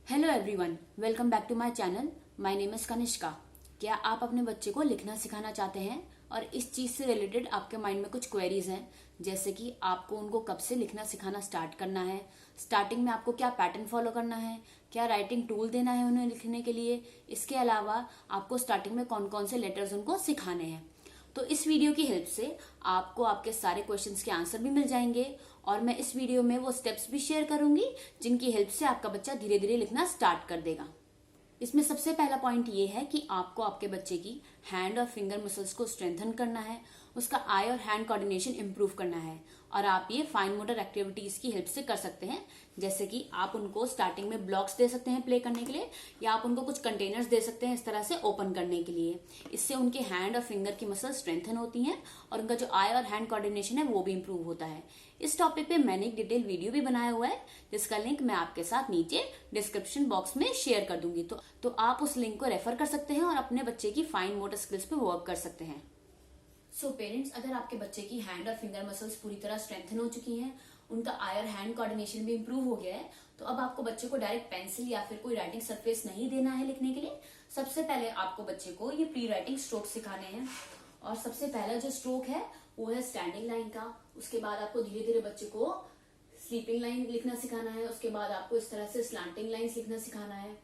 Hello everyone, welcome back to my channel. My name is Kanishka. क्या आप अपने बच्चे को लिखना सिखाना चाहते हैं और इस चीज से रिलेटेड आपके माइंड में कुछ क्वेरीज हैं, जैसे कि आपको उनको कब से लिखना सिखाना स्टार्ट करना है, स्टार्टिंग में आपको क्या पैटर्न फॉलो करना है, क्या राइटिंग टूल देना है उन्हें लिखने के लिए, इसके अलावा आपको स्टार्टिंग में कौन कौन से लेटर्स उनको सिखाने हैं। तो इस वीडियो की हेल्प से आपको आपके सारे क्वेश्चंस के आंसर भी मिल जाएंगे और मैं इस वीडियो में वो स्टेप्स भी शेयर करूंगी जिनकी हेल्प से आपका बच्चा धीरे धीरे लिखना स्टार्ट कर देगा। इसमें सबसे पहला पॉइंट ये है कि आपको आपके बच्चे की हैंड और फिंगर मसल्स को स्ट्रेंथन करना है, उसका आई और हैंड कोऑर्डिनेशन इंप्रूव करना है और आप ये फाइन मोटर एक्टिविटीज की हेल्प से कर सकते हैं। जैसे कि आप उनको स्टार्टिंग में ब्लॉक्स दे सकते हैं प्ले करने के लिए, या आप उनको कुछ कंटेनर्स दे सकते हैं इस तरह से ओपन करने के लिए। इससे उनके हैंड और फिंगर की मसल स्ट्रेंथन होती हैं और उनका जो आई और हैंड कोऑर्डिनेशन है वो भी इंप्रूव होता है। इस टॉपिक पे मैंने एक डिटेल वीडियो भी बनाया हुआ है जिसका लिंक मैं आपके साथ नीचे डिस्क्रिप्शन बॉक्स में शेयर कर दूंगी, तो आप उस लिंक को रेफर कर सकते हैं और अपने बच्चे की फाइन मोटर स्किल्स पे वर्क कर सकते हैं। सो पेरेंट्स, अगर आपके बच्चे की हैंड और फिंगर मसल्स पूरी तरह स्ट्रेंथन हो चुकी हैं, उनका आई और हैंड कोऑर्डिनेशन भी इंप्रूव हो गया है, तो अब आपको बच्चे को डायरेक्ट पेंसिल या फिर कोई राइटिंग सरफेस नहीं देना है लिखने के लिए। सबसे पहले आपको बच्चे को ये प्री राइटिंग स्ट्रोक सिखाने हैं और सबसे पहला जो स्ट्रोक है वो है स्टैंडिंग लाइन का। उसके बाद आपको धीरे धीरे बच्चे को स्लीपिंग लाइन लिखना सिखाना है। उसके बाद आपको इस तरह से स्लांटिंग लाइंस लिखना सिखाना है।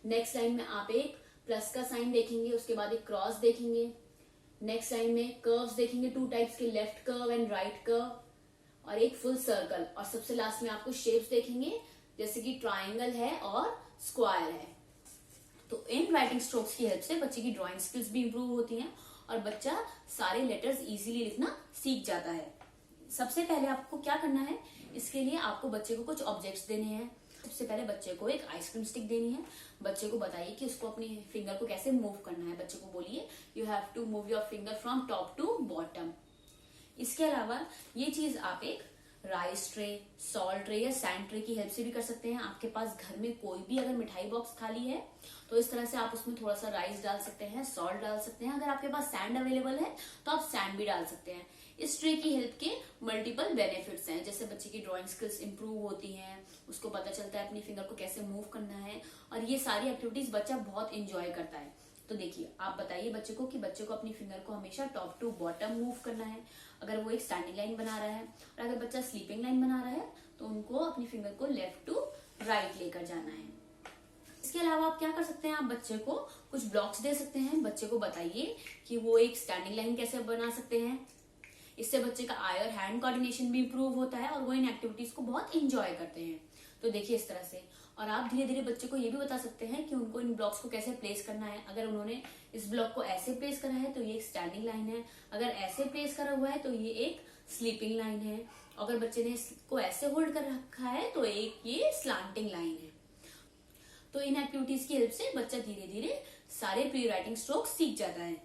नेक्स्ट लाइन में आप एक प्लस का साइन देखेंगे, उसके बाद एक क्रॉस देखेंगे। नेक्स्ट लाइन में कर्व्स देखेंगे, टू टाइप्स के, left curve and right curve, और एक फुल सर्कल। और सबसे लास्ट में आपको शेप्स देखेंगे जैसे कि ट्राइंगल है और स्क्वायर है। तो इन राइटिंग स्ट्रोक्स की हेल्प से बच्चे की ड्राइंग स्किल्स भी इंप्रूव होती हैं और बच्चा सारे लेटर्स इजीली लिखना सीख जाता है। सबसे पहले आपको क्या करना है, इसके लिए आपको बच्चे को कुछ ऑब्जेक्ट्स देने हैं। सबसे पहले बच्चे को एक आइसक्रीम स्टिक देनी है। बच्चे को बताइए कि उसको अपनी फिंगर को कैसे मूव करना है। बच्चे को बोलिए you have to move your finger from top to bottom. इसके अलावा ये चीज आप एक राइस ट्रे, सॉल्ट ट्रे या सैंड ट्रे की हेल्प से भी कर सकते हैं। आपके पास घर में कोई भी अगर मिठाई बॉक्स खाली है तो इस तरह से आप उसमें थोड़ा सा राइस डाल सकते हैं, सॉल्ट डाल सकते हैं। अगर आपके पास सैंड अवेलेबल है तो आप सैंड भी डाल सकते हैं। इस ट्रे की हेल्प के मल्टीपल बेनिफिट्स हैं, जैसे बच्चे की ड्राइंग स्किल्स इंप्रूव होती हैं, उसको पता चलता है अपनी फिंगर को कैसे मूव करना है और ये सारी एक्टिविटीज बच्चा बहुत इंजॉय करता है। तो देखिए, आप बताइए बच्चे को कि बच्चे को अपनी फिंगर को हमेशा टॉप टू बॉटम मूव करना है अगर वो एक स्टैंडिंग लाइन बना रहा है, और अगर बच्चा स्लीपिंग लाइन बना रहा है तो उनको अपनी फिंगर को लेफ्ट टू राइट लेकर जाना है। इसके अलावा आप क्या कर सकते हैं, आप बच्चे को कुछ ब्लॉक्स दे सकते हैं। बच्चे को बताइए कि वो एक स्टैंडिंग लाइन कैसे बना सकते हैं। इससे बच्चे का आई और हैंड कोऑर्डिनेशन भी इंप्रूव होता है और वो इन एक्टिविटीज को बहुत इंजॉय करते हैं। तो देखिए इस तरह से। और आप धीरे धीरे बच्चे को ये भी बता सकते हैं कि उनको इन ब्लॉक्स को कैसे प्लेस करना है। अगर उन्होंने इस ब्लॉक को ऐसे प्लेस करा है तो ये एक स्टैंडिंग लाइन है, अगर ऐसे प्लेस करा हुआ है तो ये एक स्लीपिंग लाइन है, अगर बच्चे ने इसको ऐसे होल्ड कर रखा है तो एक ये स्लांटिंग लाइन है। तो इन एक्टिविटीज की हेल्प से बच्चा धीरे धीरे सारे प्री राइटिंग स्ट्रोक्स सीख जाता है।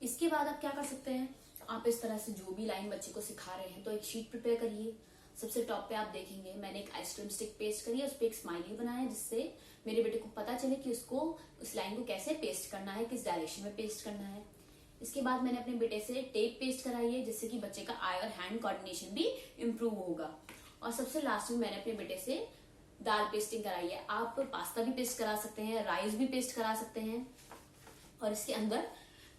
इसके बाद आप क्या कर सकते हैं, आप इस तरह से जो भी लाइन बच्चे को सिखा रहे हैं तो एक शीट प्रिपेयर करिए। सबसे टॉप पे आप देखेंगे मैंने एक आइसक्रीम स्टिक पेस्ट करी है, उस पर एक स्माइली बनाया है जिससे मेरे बेटे को पता चले कि उसको उस लाइन को कैसे पेस्ट करना है, किस डायरेक्शन में पेस्ट करना है। इसके बाद मैंने अपने बेटे से टेप पेस्ट कराई है जिससे कि बच्चे का आई और हैंड कोऑर्डिनेशन भी इम्प्रूव होगा। और सबसे लास्ट में मैंने अपने बेटे से दाल पेस्टिंग कराई है। आप पास्ता भी पेस्ट करा सकते हैं, राइस भी पेस्ट करा सकते हैं। और इसके अंदर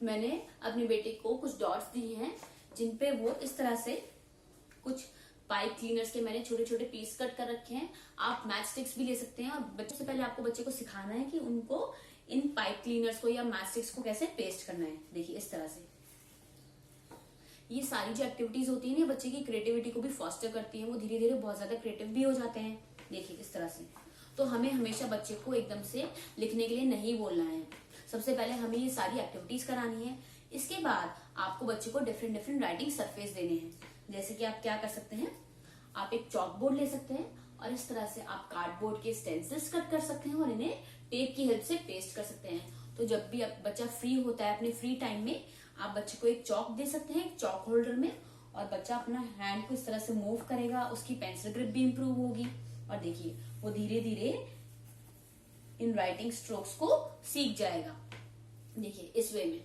मैंने अपने बेटे को कुछ डॉट्स दिए हैं जिनपे वो इस तरह से कुछ पाइप क्लीनर्स के मैंने छोटे छोटे पीस कट कर रखे हैं। आप मैच स्टिक्स भी ले सकते हैं और बच्चों से पहले आपको बच्चे को सिखाना है कि उनको इन पाइप क्लीनर्स को या मैच स्टिक्स को कैसे पेस्ट करना है। देखिए इस तरह से। ये सारी जो एक्टिविटीज होती है ना बच्चे की क्रिएटिविटी को भी फॉस्टर करती है, वो धीरे धीरे बहुत ज्यादा क्रिएटिव भी हो जाते हैं। देखिए इस तरह से। तो हमें हमेशा बच्चे को एकदम से लिखने के लिए नहीं बोलना है, सबसे पहले हमें ये सारी एक्टिविटीज करानी है। इसके बाद आपको बच्चे को डिफरेंट डिफरेंट राइटिंग सरफेस देने हैं। जैसे कि आप क्या कर सकते हैं, आप एक चॉक बोर्ड ले सकते हैं और इस तरह से आप कार्डबोर्ड के स्टेंसिल्स कट कर सकते हैं और इन्हें टेप की हेल्प से पेस्ट कर सकते हैं। तो जब भी बच्चा फ्री होता है अपने फ्री टाइम में, आप बच्चे को एक चॉक दे सकते हैं, एक चॉक होल्डर में, और बच्चा अपना हैंड को इस तरह से मूव करेगा, उसकी पेंसिल ग्रिप भी इंप्रूव होगी और देखिए वो धीरे धीरे इन राइटिंग स्ट्रोक्स को सीख जाएगा। देखिए इस वे में।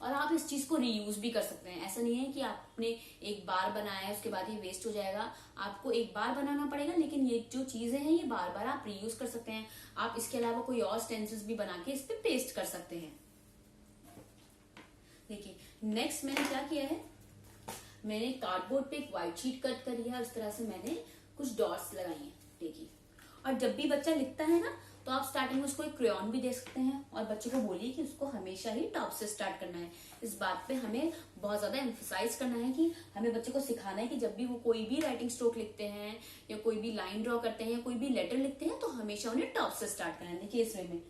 और आप इस चीज को रीयूज भी कर सकते हैं। ऐसा नहीं है कि आपने एक बार बनाया है उसके बाद ये वेस्ट हो जाएगा, आपको एक बार बनाना पड़ेगा, लेकिन ये जो चीजें हैं ये बार बार आप रीयूज कर सकते हैं। आप इसके अलावा कोई और स्टेंसिल्स भी बना के इस पे पेस्ट कर सकते हैं। देखिए नेक्स्ट मैंने क्या किया है, मैंने कार्डबोर्ड पे एक व्हाइट शीट कट करी है और इस तरह से मैंने कुछ डॉट्स लगाई हैं। देखिए, और जब भी बच्चा लिखता है ना तो आप स्टार्टिंग में उसको एक क्रेयॉन भी दे सकते हैं और बच्चे को बोलिए कि उसको हमेशा ही टॉप से स्टार्ट करना है। इस बात पे हमें बहुत ज्यादा एम्फसाइज करना है कि हमें बच्चे को सिखाना है कि जब भी वो कोई भी राइटिंग स्ट्रोक लिखते हैं या कोई भी लाइन ड्रॉ करते हैं या कोई भी लेटर लिखते हैं तो हमेशा उन्हें टॉप से स्टार्ट करना है। देखिए इस वे में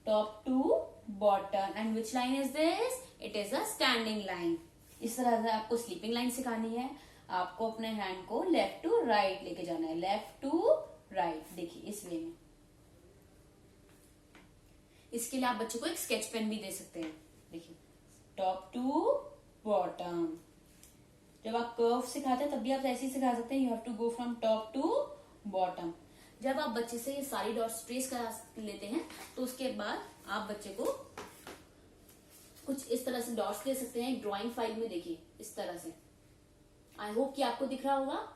top to bottom, and which line is this, it is a standing line. इस तरह से आपको स्लीपिंग लाइन सिखानी है। आपको अपने हैंड को लेफ्ट टू राइट लेके जाना है, लेफ्ट टू राइट। देखिए इस वे में। इसके लिए आप बच्चों को एक स्केच पेन भी दे सकते हैं। देखिए टॉप टू बॉटम। जब आप कर्व सिखाते हैं तब भी आप ऐसे ही सिखा सकते हैं, you have to go from top to bottom. जब आप बच्चे से ये सारी डॉट्स ट्रेस करा लेते हैं तो उसके बाद आप बच्चे को कुछ इस तरह से डॉट्स दे सकते हैं। एक ड्राइंग फाइल में देखिए इस तरह से, आई होप कि आपको दिख रहा होगा।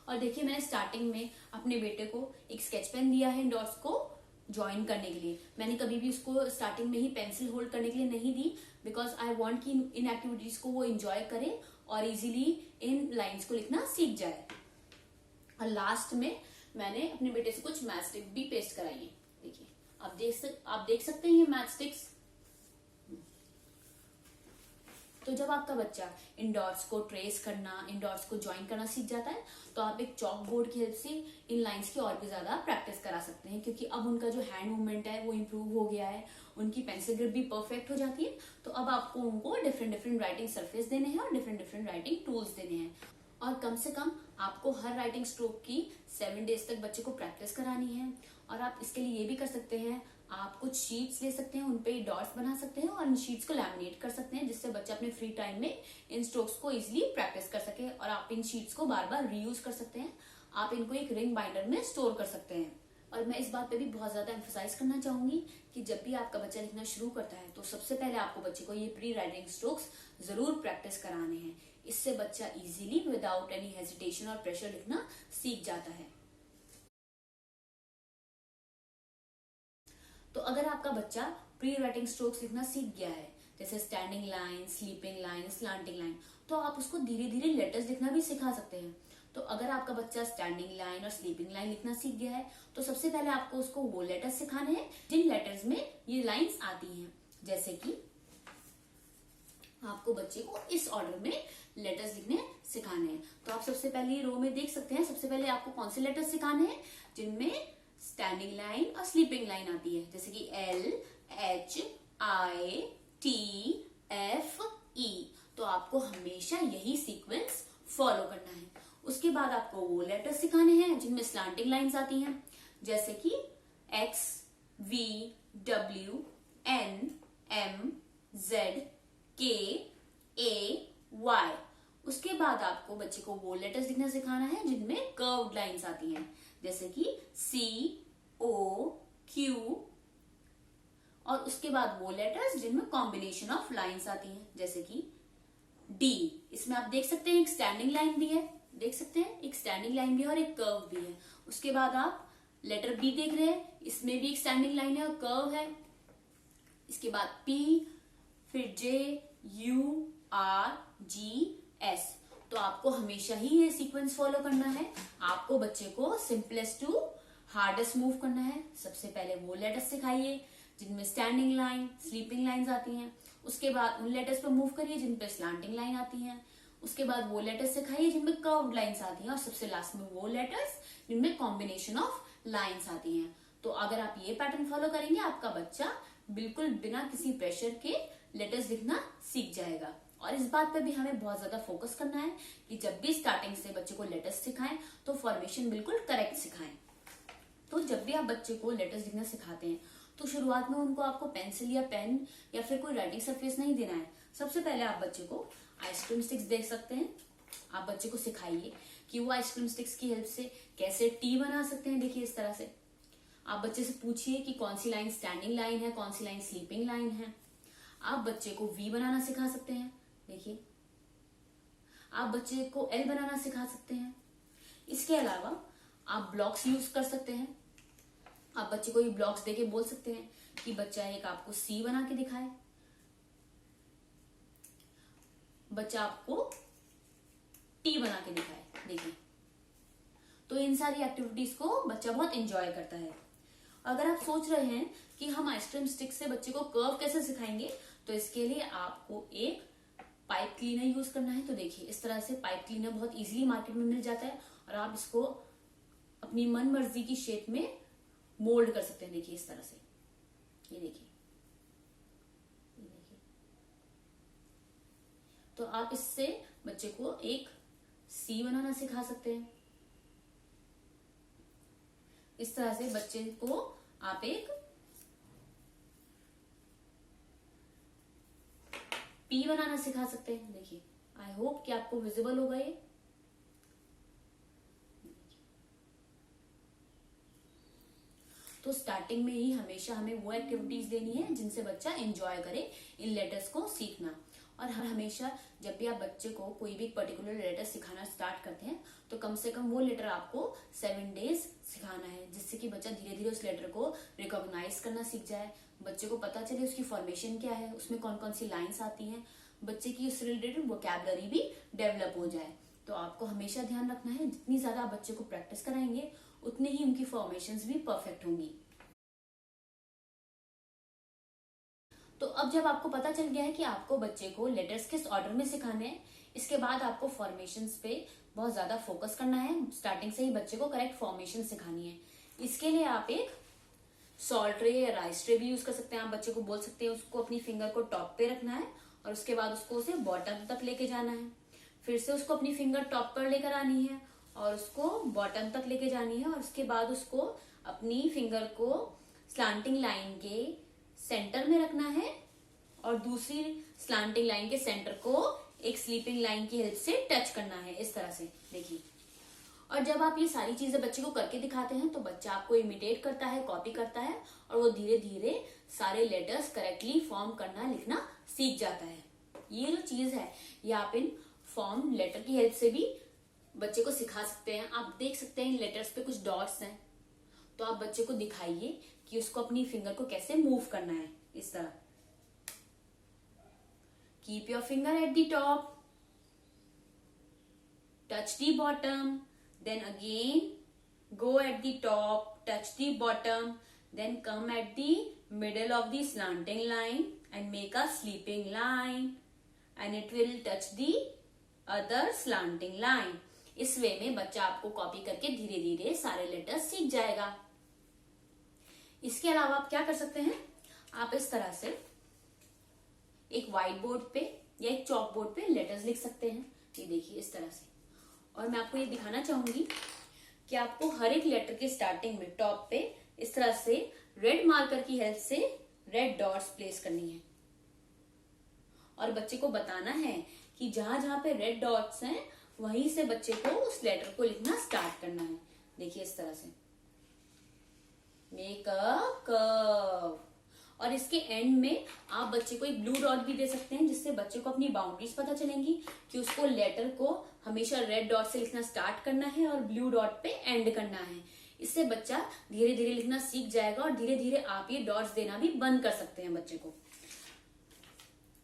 और देखिए मैंने स्टार्टिंग में अपने बेटे को एक स्केच पेन दिया है इन डॉट्स को ज्वाइन करने के लिए। मैंने कभी भी उसको स्टार्टिंग में ही पेंसिल होल्ड करने के लिए नहीं दी, बिकॉज आई वॉन्ट कि इन एक्टिविटीज को वो एंजॉय करे और इजीली इन लाइन्स को लिखना सीख जाए। और लास्ट में मैंने अपने बेटे से कुछ मैथ स्टिक भी पेस्ट कराई है। देखिए आप देख सकते हैं ये मैथ स्टिक्स। तो जब आपका बच्चा इन डॉट्स को ट्रेस करना, इन डॉट्स को ज्वाइन करना सीख जाता है तो आप एक चॉक बोर्ड की हेल्प से इन लाइंस की और भी ज्यादा प्रैक्टिस करा सकते हैं, क्योंकि अब उनका जो हैंड मूवमेंट है वो इम्प्रूव हो गया है, उनकी पेंसिल ग्रिप भी परफेक्ट हो जाती है। तो अब आपको उनको डिफरेंट डिफरेंट राइटिंग सरफेस देने हैं और डिफरेंट डिफरेंट राइटिंग टूल्स देने हैं। और कम से कम आपको हर राइटिंग स्ट्रोक की 7 डेज तक बच्चे को प्रैक्टिस करानी है। और आप इसके लिए ये भी कर सकते हैं, आप कुछ शीट्स ले सकते हैं, उनपे डॉट्स बना सकते हैं और इन शीट्स को लैमिनेट कर सकते हैं, जिससे बच्चा अपने फ्री टाइम में इन स्ट्रोक्स को इजीली प्रैक्टिस कर सके। और आप इन शीट्स को बार बार रीयूज कर सकते हैं। आप इनको एक रिंग बाइंडर में स्टोर कर सकते हैं। और मैं इस बात पे भी बहुत ज्यादा एम्फसाइज करना चाहूंगी कि जब भी आपका बच्चा लिखना शुरू करता है तो सबसे पहले आपको बच्चे को ये प्री राइटिंग स्ट्रोक्स जरूर प्रैक्टिस कराने हैं। इससे बच्चा इजीली विदाउट एनी हेजिटेशन और प्रेशर लिखना सीख जाता है। तो अगर आपका बच्चा प्री राइटिंग स्ट्रोक्स लिखना सीख गया है, जैसे standing line, sleeping line, slanting line, तो आप उसको धीरे धीरे लेटर्स लिखना भी सिखा सकते हैं। तो अगर आपका बच्चा स्टैंडिंग लाइन और स्लीपिंग लाइन लिखना सीख गया है तो सबसे पहले आपको उसको वो लेटर्स सिखाने हैं जिन लेटर्स में ये लाइंस आती हैं। जैसे कि आपको बच्चे को इस ऑर्डर में लेटर्स लिखने सिखाने हैं। तो आप सबसे पहले रो में देख सकते हैं, सबसे पहले आपको कौन से लेटर्स सिखाने हैं जिनमें स्टैंडिंग लाइन और स्लीपिंग लाइन आती है, जैसे कि LHITFE। तो आपको हमेशा यही सीक्वेंस फॉलो करना है। उसके बाद आपको वो लेटर्स सिखाने हैं जिनमें स्लैंटिंग लाइंस आती हैं, जैसे कि X, V, W, N, M, Z, K, A, Y। उसके बाद आपको बच्चे को वो लेटर्स लिखना सिखाना है जिनमें कर्व्ड लाइंस आती हैं, जैसे कि C, O, Q। और उसके बाद वो लेटर्स जिनमें कॉम्बिनेशन ऑफ लाइंस आती हैं, जैसे कि D। इसमें आप देख सकते हैं एक स्टैंडिंग लाइन भी है, देख सकते हैं एक स्टैंडिंग लाइन भी है और एक कर्व भी है। उसके बाद आप लेटर B देख रहे हैं, इसमें भी एक स्टैंडिंग लाइन है और कर्व है। इसके बाद P, फिर J, U, R, G, S। तो आपको हमेशा ही ये सीक्वेंस फॉलो करना है। आपको बच्चे को सिंपलेस्ट टू हार्डेस्ट मूव करना है। सबसे पहले वो लेटर्स सिखाइए जिनमें स्टैंडिंग लाइन, स्लीपिंग लाइंस आती हैं। उसके बाद उन लेटर्स पे मूव करिए जिन पे स्लैंटिंग लाइन आती हैं। उसके बाद वो लेटर्स सिखाइए जिनमें कर्व्ड लाइंस आती हैं और सबसे लास्ट में वो लेटर्स जिनमें कॉम्बिनेशन ऑफ लाइंस आती हैं। तो अगर आप ये पैटर्न फॉलो करेंगे आपका बच्चा बिल्कुल बिना किसी प्रेशर के लेटर्स लिखना सीख जाएगा। और इस बात पे भी हमें बहुत ज्यादा फोकस करना है कि जब भी स्टार्टिंग से बच्चे को लेटर्स सिखाएं तो फॉर्मेशन बिल्कुल करेक्ट सिखाएं। तो जब भी आप बच्चे को लेटर्स लिखना सिखाते हैं तो शुरुआत में उनको आपको पेंसिल या पेन या फिर कोई राइटिंग सरफेस नहीं देना है। सबसे पहले आप बच्चे को आइसक्रीम स्टिक्स दे सकते हैं। आप बच्चे को सिखाइए कि वो आइसक्रीम स्टिक्स की हेल्प से कैसे टी बना सकते हैं। देखिए इस तरह से आप बच्चे से पूछिए कि कौन सी लाइन स्टैंडिंग लाइन है, कौन सी लाइन स्लीपिंग लाइन है। आप बच्चे को वी बनाना सिखा सकते हैं। देखिए, आप बच्चे को एल बनाना सिखा सकते हैं। इसके अलावा आप ब्लॉक्स यूज कर सकते हैं। आप बच्चे को ये ब्लॉक्स देके बोल सकते हैं कि बच्चा एक आपको सी बना के दिखाए, बच्चा आपको टी बना के दिखाए। देखिए, तो इन सारी एक्टिविटीज को बच्चा बहुत एंजॉय करता है। अगर आप सोच रहे हैं कि हम आइसक्रीम स्टिक से बच्चे को कर्व कैसे सिखाएंगे, तो इसके लिए आपको एक पाइप क्लीनर यूज करना है। तो देखिए, इस तरह से पाइप क्लीनर बहुत इजीली मार्केट में मिल जाता है और आप इसको अपनी मन मर्जी की शेप में मोल्ड कर सकते हैं। देखिए, इस तरह से, ये देखिए, ये देखिए। तो आप इससे बच्चे को एक सी बनाना सिखा सकते हैं। इस तरह से बच्चे को आप एक पी बनाना सिखा सकते हैं। देखिए, आई होप कि आपको विजिबल होगा ये। तो स्टार्टिंग में ही हमेशा हमें वो एक्टिविटीज देनी है जिनसे बच्चा एंजॉय करे इन लेटर्स को सीखना। और हमेशा जब भी आप बच्चे को कोई भी पर्टिकुलर लेटर सिखाना स्टार्ट करते हैं तो कम से कम वो लेटर आपको 7 डेज सिखाना है, जिससे कि बच्चा धीरे धीरे उस लेटर को रिकॉग्नाइज करना सीख जाए। बच्चे को पता चले उसकी फॉर्मेशन क्या है, उसमें कौन कौन सी लाइन्स आती हैं, बच्चे की उससे रिलेटेड वोकैबुलरी भी डेवलप हो जाए। तो आपको हमेशा ध्यान रखना है, जितनी ज्यादा आप बच्चे को प्रैक्टिस कराएंगे उतने ही उनकी फॉर्मेशंस भी परफेक्ट होंगी। तो अब जब आपको पता चल गया है कि आपको बच्चे को लेटर्स किस ऑर्डर में सिखाने हैं, इसके बाद आपको फॉर्मेशंस पे बहुत ज्यादा फोकस करना है। स्टार्टिंग से ही बच्चे को करेक्ट फॉर्मेशन सिखानी है। इसके लिए आप एक सॉल्ट ट्रे या राइस ट्रे भी यूज कर सकते हैं। आप बच्चे को बोल सकते हैं उसको अपनी फिंगर को टॉप पे रखना है और उसके बाद उसको उसे बॉटम तक लेके जाना है। फिर से उसको अपनी फिंगर टॉप पर लेकर आनी है और उसको बॉटम तक लेके जानी है और उसके बाद उसको अपनी फिंगर को स्लांटिंग लाइन के सेंटर में रखना है और दूसरी स्लांटिंग लाइन के सेंटर को एक स्लीपिंग लाइन की हेल्प से टच करना है। इस तरह से देखिए। और जब आप ये सारी चीजें बच्चे को करके दिखाते हैं तो बच्चा आपको इमिटेट करता है, कॉपी करता है और वो धीरे धीरे सारे लेटर्स करेक्टली फॉर्म करना लिखना सीख जाता है। ये जो चीज है ये आप इन फॉर्म लेटर की हेल्प से भी बच्चे को सिखा सकते हैं। आप देख सकते हैं इन लेटर्स पे कुछ डॉट्स हैं, तो आप बच्चे को दिखाइए कि उसको अपनी फिंगर को कैसे मूव करना है। इस तरह, keep your finger at the top, touch the bottom, then again go at the top, touch the bottom, then come at the middle of the slanting line and make a sleeping line and it will touch the other slanting line. इस way में बच्चा आपको copy करके धीरे धीरे सारे letters सीख जाएगा। इसके अलावा आप क्या कर सकते हैं, आप इस तरह से एक व्हाइट बोर्ड पे या एक चॉक बोर्ड पे लेटर्स लिख सकते हैं। ये देखिए, इस तरह से। और मैं आपको ये दिखाना चाहूंगी कि आपको हर एक लेटर के स्टार्टिंग में टॉप पे इस तरह से रेड मार्कर की हेल्प से रेड डॉट्स प्लेस करनी है और बच्चे को बताना है कि जहां जहां पे रेड डॉट्स हैं वहीं से बच्चे को उस लेटर को लिखना स्टार्ट करना है। देखिए, इस तरह से मेक अ कर्व। और इसके एंड में आप बच्चे को एक ब्लू डॉट भी दे सकते हैं, जिससे बच्चे को अपनी बाउंड्रीज पता चलेंगी कि उसको लेटर को हमेशा रेड डॉट से लिखना स्टार्ट करना है और ब्लू डॉट पे एंड करना है। इससे बच्चा धीरे धीरे लिखना सीख जाएगा और धीरे धीरे आप ये डॉट्स देना भी बंद कर सकते हैं बच्चे को।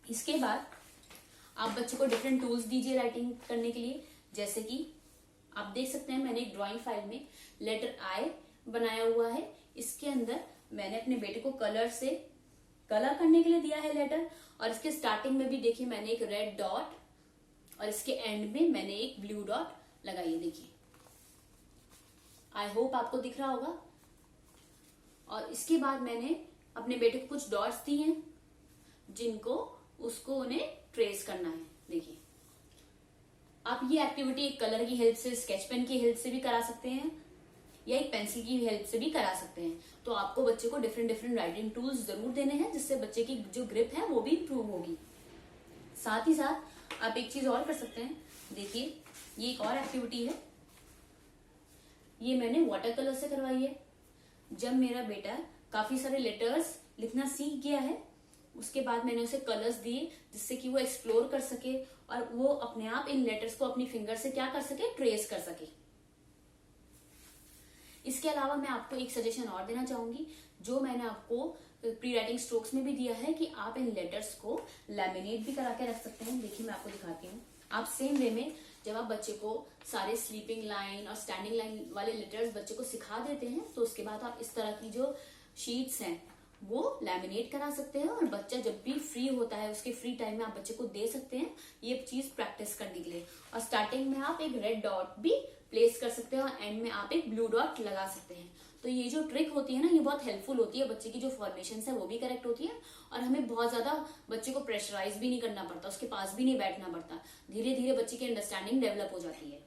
इसके बाद आप बच्चे को डिफरेंट टूल्स दीजिए राइटिंग करने के लिए। जैसे कि आप देख सकते हैं मैंने एक ड्राइंग फाइल में लेटर आई बनाया हुआ है। इसके अंदर मैंने अपने बेटे को कलर से कलर करने के लिए दिया है लेटर, और इसके स्टार्टिंग में भी देखिए मैंने एक रेड डॉट और इसके एंड में मैंने एक ब्लू डॉट लगाई है। देखिए, आई होप आपको दिख रहा होगा। और इसके बाद मैंने अपने बेटे को कुछ डॉट्स दी हैं जिनको उसको उन्हें ट्रेस करना है। देखिए, आप ये एक्टिविटी एक कलर की हेल्प से, स्केच पेन की हेल्प से भी करा सकते हैं या एक पेंसिल की हेल्प से भी करा सकते हैं। तो आपको बच्चे को डिफरेंट डिफरेंट राइटिंग टूल्स जरूर देने हैं, जिससे बच्चे की जो ग्रिप है वो भी इंप्रूव होगी। साथ ही साथ आप एक चीज और कर सकते हैं। देखिए, ये एक और एक्टिविटी है, ये मैंने वाटर कलर से करवाई है। जब मेरा बेटा काफी सारे लेटर्स लिखना सीख गया है, उसके बाद मैंने उसे कलर्स दिए जिससे कि वो एक्सप्लोर कर सके और वो अपने आप इन लेटर्स को अपनी फिंगर से क्या कर सके, ट्रेस कर सके। इसके अलावा मैं आपको एक सजेशन और देना चाहूंगी, जो मैंने आपको प्री राइटिंग स्ट्रोक्स में भी दिया है, कि आप इन लेटर्स को लैमिनेट भी करा के रख सकते हैं। देखिए मैं आपको दिखाती हूँ। आप सेम वे में जब आप बच्चे को सारे स्लीपिंग लाइन और स्टैंडिंग लाइन वाले लेटर्स बच्चे को सिखा देते हैं, तो उसके बाद आप इस तरह की जो शीट्स हैं वो लैमिनेट करा सकते हैं और बच्चा जब भी फ्री होता है उसके फ्री टाइम में आप बच्चे को दे सकते हैं ये चीज प्रैक्टिस करने के लिए। और स्टार्टिंग में आप एक रेड डॉट भी प्लेस कर सकते हैं और एंड में आप एक ब्लू डॉट लगा सकते हैं। तो ये जो ट्रिक होती है ना, ये बहुत हेल्पफुल होती है। बच्चे की जो फॉर्मेशन है वो भी करेक्ट होती है और हमें बहुत ज्यादा बच्चे को प्रेशराइज भी नहीं करना पड़ता, उसके पास भी नहीं बैठना पड़ता। धीरे धीरे बच्चे की अंडरस्टैंडिंग डेवलप हो जाती है।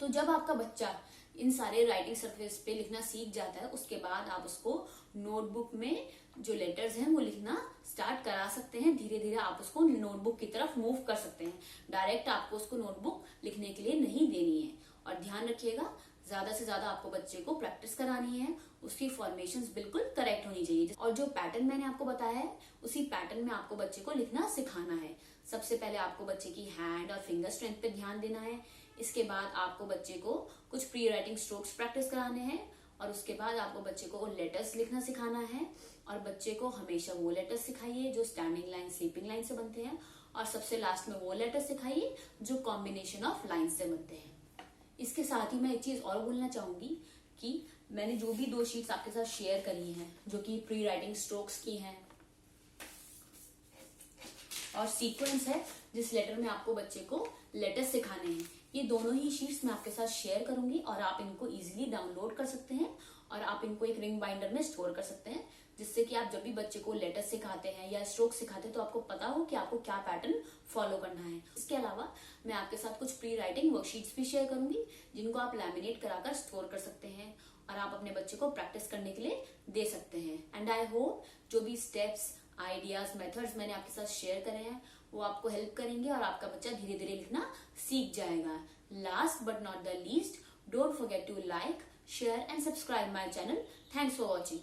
तो जब आपका बच्चा इन सारे राइटिंग सरफेस पे लिखना सीख जाता है, उसके बाद आप उसको नोटबुक में जो लेटर्स हैं वो लिखना स्टार्ट करा सकते हैं। धीरे धीरे आप उसको नोटबुक की तरफ मूव कर सकते हैं। डायरेक्ट आपको उसको नोटबुक लिखने के लिए नहीं देनी है। और ध्यान रखिएगा, ज्यादा से ज्यादा आपको बच्चे को प्रैक्टिस करानी है, उसकी फॉर्मेशंस बिल्कुल करेक्ट होनी चाहिए। और जो पैटर्न मैंने आपको बताया है उसी पैटर्न में आपको बच्चे को लिखना सिखाना है। सबसे पहले आपको बच्चे की हैंड और फिंगर स्ट्रेंथ पे ध्यान देना है। इसके बाद आपको बच्चे को कुछ प्री राइटिंग स्ट्रोक्स प्रैक्टिस कराने हैं और उसके बाद आपको बच्चे को लेटर्स लिखना सिखाना है। और बच्चे को हमेशा वो लेटर्स सिखाइए जो स्टैंडिंग लाइन स्लीपिंग लाइन से बनते हैं और सबसे लास्ट में वो लेटर्स सिखाइए जो कॉम्बिनेशन ऑफ लाइन से बनते हैं। इसके साथ ही मैं एक चीज और बोलना चाहूंगी कि मैंने जो भी 2 शीट्स आपके साथ शेयर करी हैं जो कि प्री राइटिंग स्ट्रोक्स की हैं और सीक्वेंस है जिस लेटर में आपको बच्चे को लेटर्स सिखाने हैं, ये दोनों ही शीट्स मैं आपके साथ शेयर करूंगी और आप इनको इजीली डाउनलोड कर सकते हैं और आप इनको एक रिंग बाइंडर में स्टोर कर सकते हैं, जिससे कि आप जब भी बच्चे को लेटर्स सिखाते हैं या स्ट्रोक सिखाते हैं तो आपको पता हो कि आपको क्या पैटर्न फॉलो करना है। इसके अलावा मैं आपके साथ कुछ प्री राइटिंग वर्कशीट्स भी शेयर करूंगी जिनको आप लैमिनेट कराकर स्टोर कर सकते हैं और आप अपने बच्चे को प्रैक्टिस करने के लिए दे सकते हैं। एंड आई होप जो भी स्टेप्स, आइडियाज, मेथड्स मैंने आपके साथ शेयर करे हैं वो आपको हेल्प करेंगे और आपका बच्चा धीरे धीरे लिखना सीख जाएगा। Last but not the least, don't forget to like, share and subscribe my channel. Thanks for watching.